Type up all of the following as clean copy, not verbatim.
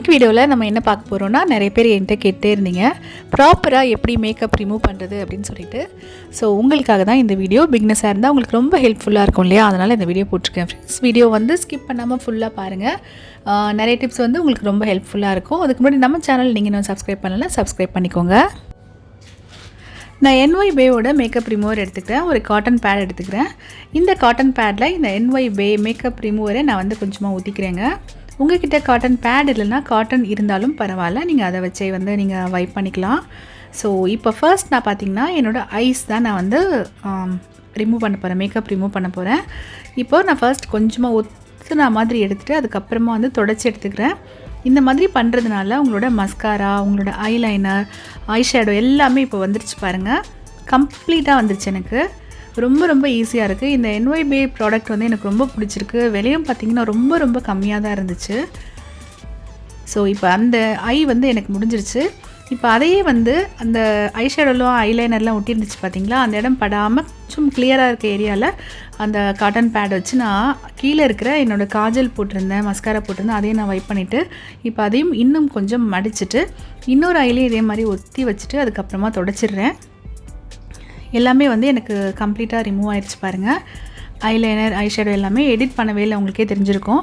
இன்றைக்கி வீடியோவில் நம்ம என்ன பார்க்க போகிறோம்னா, நிறைய பேர் என்கிட்ட கேட்டே இருந்தீங்க ப்ராப்பராக எப்படி மேக்கப் ரிமூவ் பண்ணுறது அப்படின்னு சொல்லிட்டு. ஸோ உங்களுக்காக தான் இந்த வீடியோ. பிகினஸாக இருந்தால் உங்களுக்கு ரொம்ப ஹெல்ப்ஃபுல்லாக இருக்கும் இல்லையா, அதனால் இந்த வீடியோ போட்டிருக்கேன் ஃப்ரெண்ட்ஸ். வீடியோ வந்து ஸ்கிப் பண்ணாமல் ஃபுல்லாக பாருங்கள். நிறைய டிப்ஸ் வந்து உங்களுக்கு ரொம்ப ஹெல்ப்ஃபுல்லாக இருக்கும். அதுக்கு முன்னாடி நம்ம சேனல் நீங்கள் இன்னும் சப்ஸ்கிரைப் பண்ணலாம், சப்ஸ்கிரைப் பண்ணிக்கோங்க. நான் NY பேயோட மேக்கப் ரிமூவர் எடுத்துக்கிறேன். ஒரு காட்டன் பேட் எடுத்துக்கிறேன். இந்த காட்டன் பேடில் இந்த NY பே மேக்கப் ரிமூவரை நான் வந்து கொஞ்சமாக ஊற்றிக்கிறேங்க. உங்கள்கிட்ட காட்டன் பேட் இல்லைன்னா காட்டன் இருந்தாலும் பரவாயில்ல, நீங்கள் அதை வச்சே வந்து நீங்கள் வைப் பண்ணிக்கலாம். ஸோ இப்போ ஃபர்ஸ்ட் நான் பார்த்திங்கன்னா என்னோடய ஐஸ் தான் நான் வந்து ரிமூவ் பண்ண போகிறேன், மேக்கப் ரிமூவ் பண்ண போகிறேன். இப்போது நான் ஃபர்ஸ்ட் கொஞ்சமாக ஒத்துனா மாதிரி எடுத்துகிட்டு அதுக்கப்புறமா வந்து தொடச்சி எடுத்துக்கிறேன். இந்த மாதிரி பண்ணுறதுனால உங்களோட மஸ்காரா, உங்களோட ஐலைனர், ஐ ஷேடோ எல்லாமே இப்போ வந்துருச்சு பாருங்கள். கம்ப்ளீட்டாக வந்துருச்சு. எனக்கு ரொம்ப ரொம்ப ஈஸியாக இருக்குது. இந்த NY பே ப்ராடக்ட் வந்து எனக்கு ரொம்ப பிடிச்சிருக்கு. விலையும் பார்த்திங்கன்னா ரொம்ப ரொம்ப கம்மியாக தான் இருந்துச்சு. ஸோ இப்போ அந்த ஐ வந்து எனக்கு முடிஞ்சிருச்சு. இப்போ அதையே வந்து அந்த ஐ ஷேடோலாம் ஐலைனர்லாம் ஒட்டியிருந்துச்சு பார்த்திங்களா, அந்த இடம் படாமல் சும்மா கிளியராக இருக்க ஏரியாவில் அந்த காட்டன் பேட் வச்சு நான் கீழே இருக்கிற என்னோடய காஜல் போட்டிருந்தேன், மஸ்காரா போட்டிருந்தேன், அதையும் நான் வைப் பண்ணிவிட்டு இப்போ அதையும் இன்னும் கொஞ்சம் மடிச்சுட்டு இன்னொரு ஐலையும் இதே மாதிரி ஒத்தி வச்சுட்டு அதுக்கப்புறமா தொடச்சிடுறேன். எல்லாமே வந்து எனக்கு கம்ப்ளீட்டாக ரிமூவ் ஆகிடுச்சு பாருங்கள். ஐலைனர், ஐ ஷேடோ எல்லாமே எடிட் பண்ணவே இல்லை, உங்களுக்கே தெரிஞ்சிருக்கும்.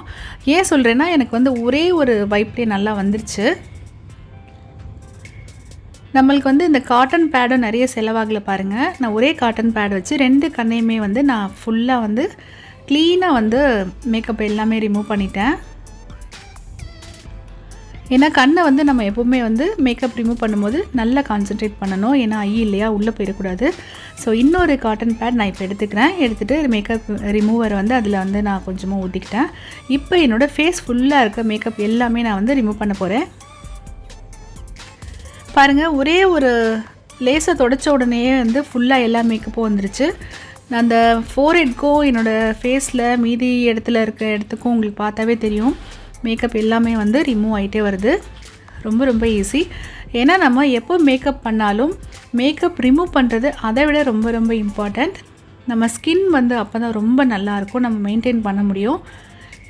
ஏன் சொல்கிறேன்னா, எனக்கு வந்து ஒரே ஒரு வைப்லேயே நல்லா வந்துருச்சு. நம்மளுக்கு வந்து இந்த காட்டன் பேடும் நிறைய செலவாகலை பாருங்கள். நான் ஒரே காட்டன் பேட் வச்சு 2 கண்ணையுமே வந்து நான் ஃபுல்லாக வந்து க்ளீனாக வந்து மேக்கப் எல்லாமே ரிமூவ் பண்ணிட்டேன். ஏன்னா கண்ணை வந்து நம்ம எப்போவுமே வந்து மேக்கப் ரிமூவ் பண்ணும்போது நல்லா கான்சென்ட்ரேட் பண்ணணும். ஏன்னா ஐ இல்லையா, உள்ளே போயிடக்கூடாது. ஸோ இன்னொரு காட்டன் பேட் நான் இப்போ எடுத்துக்கிறேன். எடுத்துகிட்டு மேக்கப் ரிமூவர் வந்து அதில் வந்து நான் கொஞ்சமாக ஊற்றிக்கிட்டேன். இப்போ என்னோடய ஃபேஸ் ஃபுல்லாக இருக்க மேக்கப் எல்லாமே நான் வந்து ரிமூவ் பண்ண போகிறேன். பாருங்கள், ஒரே ஒரு லேஸை தொடச்ச உடனே வந்து ஃபுல்லாக எல்லா மேக்கப்பும் வந்துருச்சு. நான் அந்த ஃபோர்ஹெட்க்கும் என்னோடய ஃபேஸில் மீதி இடத்துல இருக்க இடத்துக்கும் உங்களுக்கு பார்த்தாவே தெரியும், மேக்கப் எல்லாமே வந்து ரிமூவ் ஆகிட்டே வருது. ரொம்ப ரொம்ப ஈஸி. ஏன்னா நம்ம எப்போ மேக்கப் பண்ணாலும் மேக்கப் ரிமூவ் பண்ணுறது அதை விட ரொம்ப ரொம்ப இம்பார்ட்டண்ட். நம்ம ஸ்கின் வந்து அப்போ தான் ரொம்ப நல்லாயிருக்கும், நம்ம மெயின்டைன் பண்ண முடியும்.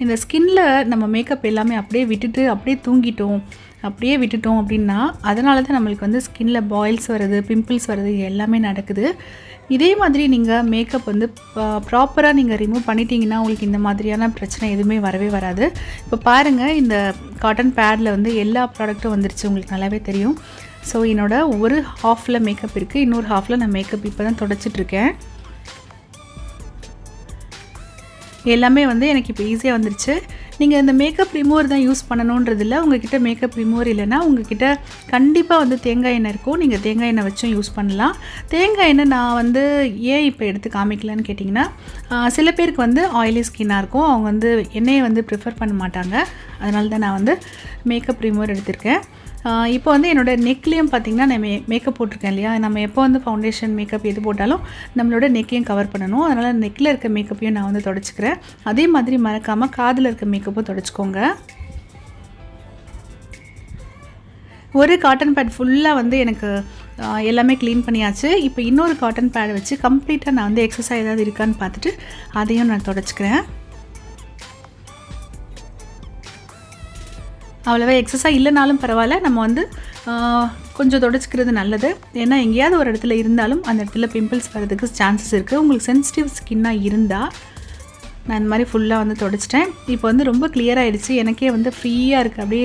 இந்த ஸ்கின்னில் நம்ம மேக்கப் எல்லாமே அப்படியே விட்டுட்டோம் அப்படின்னா அதனால தான் நம்மளுக்கு வந்து ஸ்கின்னில் பாயில்ஸ் வருது, பிம்பிள்ஸ் வருது, எல்லாமே நடக்குது. இதே மாதிரி நீங்கள் மேக்கப் வந்து ப்ராப்பராக நீங்கள் ரிமூவ் பண்ணிட்டீங்கன்னா உங்களுக்கு இந்த மாதிரியான பிரச்சனை எதுவுமே வரவே வராது. இப்போ பாருங்கள், இந்த காட்டன் பேடில் வந்து எல்லா ப்ராடக்ட்டும் வந்துருச்சு, உங்களுக்கு நல்லாவே தெரியும். ஸோ என்னோடய ஒரு ஹாஃபில் மேக்கப் இருக்குது, இன்னொரு ஹாஃபில் நான் மேக்கப் இப்போ தான் தொடச்சிட்ருக்கேன். எல்லாமே வந்து எனக்கு இப்போ ஈஸியாக வந்துருச்சு. நீங்கள் இந்த மேக்கப் ரிமூவர் தான் யூஸ் பண்ணணுன்றதில்ல. உங்கள்கிட்ட மேக்கப் ரிமூவர் இல்லைன்னா உங்கள்கிட்ட கண்டிப்பாக வந்து தேங்காய் எண்ணெய் இருக்கும், நீங்கள் தேங்காய் எண்ணெய் வச்சும் யூஸ் பண்ணலாம். தேங்காய் எண்ணெய் நான் வந்து ஏன் இப்போ எடுத்து காமிக்கலன்னு கேட்டிங்கன்னா, சில பேருக்கு வந்து ஆயிலி ஸ்கின்னாக இருக்கும், அவங்க வந்து எண்ணெயை வந்து ப்ரிஃபர் பண்ண மாட்டாங்க. அதனால தான் நான் வந்து மேக்கப் ரிமூவர் எடுத்திருக்கேன். இப்போ வந்து என்னோடய நெக்லேயும் பார்த்திங்கன்னா நான் மேக்கப் போட்டிருக்கேன் இல்லையா, நம்ம எப்போ வந்து ஃபவுண்டேஷன் மேக்கப் எது போட்டாலும் நம்மளோட நெக்கையும் கவர் பண்ணணும். அதனால் நெக்கில் இருக்க மேக்கப்பையும் நான் வந்து தொடச்சிக்கிறேன். அதே மாதிரி மறக்காமல் காதில் இருக்க மேக்கப்பும் தொடச்சிக்கோங்க. ஒரு காட்டன் பேட் ஃபுல்லாக வந்து எனக்கு எல்லாமே க்ளீன் பண்ணியாச்சு. இப்போ இன்னொரு காட்டன் பேடை வச்சு கம்ப்ளீட்டாக நான் வந்து எக்ஸசைஸ் ஏதாவது இருக்கான்னு பார்த்துட்டு அதையும் நான் தொடச்சிக்கிறேன். அவ்வளோவா எக்ஸசைஸ் இல்லைனாலும் பரவாயில்ல, நம்ம வந்து கொஞ்சம் தொடச்சிக்கிறது நல்லது. ஏன்னா எங்கேயாவது ஒரு இடத்துல இருந்தாலும் அந்த இடத்துல பிம்பிள்ஸ் வரதுக்கு சான்சஸ் இருக்குது. உங்களுக்கு சென்சிட்டிவ் ஸ்கின்னாக இருந்தால் நான் இந்த மாதிரி ஃபுல்லாக வந்து தொடச்சிட்டேன். இப்போ வந்து ரொம்ப கிளியராகிடுச்சு. எனக்கே வந்து ஃப்ரீயாக இருக்குது, அப்படியே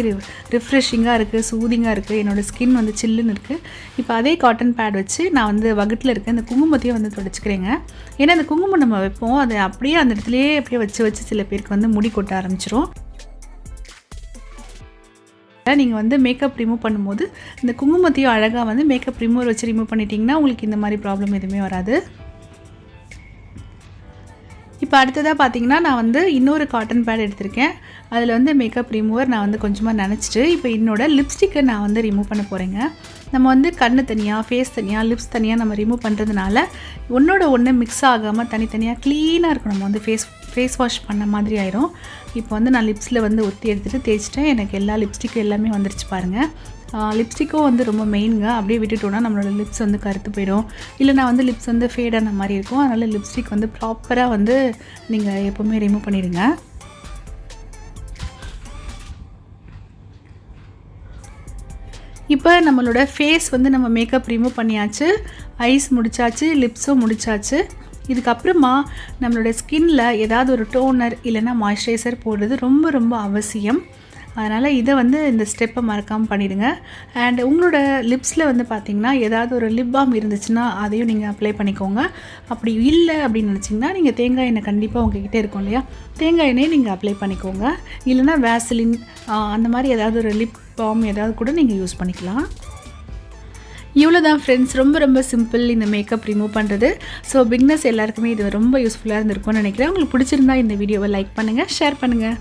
ரிஃப்ரெஷிங்காக இருக்குது, சூதிங்காக இருக்குது. என்னோடய ஸ்கின் வந்து சில்லுன்னு இருக்குது. இப்போ அதே காட்டன் பேட் வச்சு நான் வந்து வகுட்டில் இருக்க இந்த குங்குமத்தையும் வந்து தொடச்சிக்கிறேங்க. ஏன்னா அந்த குங்குமம் நம்ம வைப்போம், அதை அப்படியே அந்த இடத்துலையே அப்படியே வச்சு சில பேருக்கு வந்து முடி கொட்ட ஆரம்பிச்சிரும். நீங்கள் வந்து மேக்கப் ரிமூவ் பண்ணும்போது இந்த குங்குமத்தையும் அழகாக வந்து மேக்கப் ரிமூவர் வச்சு ரிமூவ் பண்ணிட்டீங்கன்னா உங்களுக்கு இந்த மாதிரி ப்ராப்ளம் எதுவுமே வராது. இப்போ அடுத்ததாக பார்த்தீங்கன்னா நான் வந்து இன்னொரு காட்டன் பேட் எடுத்திருக்கேன். அதில் வந்து மேக்கப் ரிமூவர் நான் வந்து கொஞ்சமாக நினச்சிட்டு இப்போ என்னோடய லிப்ஸ்டிக்கை நான் வந்து ரிமூவ் பண்ண போகிறேங்க. நம்ம வந்து கண்ணு தனியாக, ஃபேஸ் தனியாக, லிப்ஸ் தனியாக நம்ம ரிமூவ் பண்ணுறதுனால ஒன்று மிக்ஸ் ஆகாமல் தனித்தனியாக க்ளீனாக இருக்கும். நம்ம வந்து ஃபேஸ் வாஷ் பண்ண மாதிரி ஆயிரும். இப்போ வந்து நான் லிப்ஸில் வந்து ஒத்தி எடுத்துகிட்டு தேய்ச்சிட்டேன். எனக்கு எல்லா லிப்ஸ்டிக்கும் எல்லாமே வந்துருச்சு பாருங்கள். லிப்ஸ்டிக்கும் வந்து ரொம்ப மெயினுங்க. அப்படியே விட்டுட்டோன்னா நம்மளோட லிப்ஸ் வந்து கருத்து போயிடும், இல்லைனா வந்து லிப்ஸ் வந்து ஃபேடான மாதிரி இருக்கும். அதனால் லிப்ஸ்டிக் வந்து ப்ராப்பராக வந்து நீங்கள் எப்போவுமே ரிமூவ் பண்ணிடுங்க. இப்போ நம்மளோட ஃபேஸ் வந்து நம்ம மேக்கப் ரிமூவ் பண்ணியாச்சு, ஐஸ் முடிச்சாச்சு, லிப்ஸும் முடிச்சாச்சு. இதுக்கப்புறமா நம்மளோட ஸ்கின்ல ஏதாவது ஒரு டோனர் இல்லைன்னா மாய்ஸ்சரைசர் போடுறது ரொம்ப ரொம்ப அவசியம். அதனால் இதை வந்து இந்த ஸ்டெப்பை மறக்காமல் பண்ணிவிடுங்க. அண்ட் உங்களோட லிப்ஸில் வந்து பார்த்திங்கன்னா ஏதாவது ஒரு லிப் பாம் இருந்துச்சுன்னா அதையும் நீங்கள் அப்ளை பண்ணிக்கோங்க. அப்படி இல்லை அப்படின்னு நினச்சிங்கன்னா நீங்கள் தேங்காய் எண்ணெய் கண்டிப்பாக உங்ககிட்ட இருக்கும் இல்லையா, தேங்காய் எண்ணெயை நீங்கள் அப்ளை பண்ணிக்கோங்க. இல்லைனா வேஸ்லின் அந்த மாதிரி ஏதாவது ஒரு லிப் பாம் ஏதாவது கூட நீங்கள் யூஸ் பண்ணிக்கலாம். இவ்வளோ தான் ஃப்ரெண்ட்ஸ், ரொம்ப ரொம்ப சிம்பிள் இந்த மேக்கப் ரிமூவ் பண்ணுறது. ஸோ பிகினர்ஸ் எல்லாருக்குமே இது ரொம்ப யூஸ்ஃபுல்லாக இருந்திருக்கும்னு நினைக்கிறேன். உங்களுக்கு பிடிச்சிருந்தா இந்த வீடியோவை லைக் பண்ணுங்கள், ஷேர் பண்ணுங்கள்.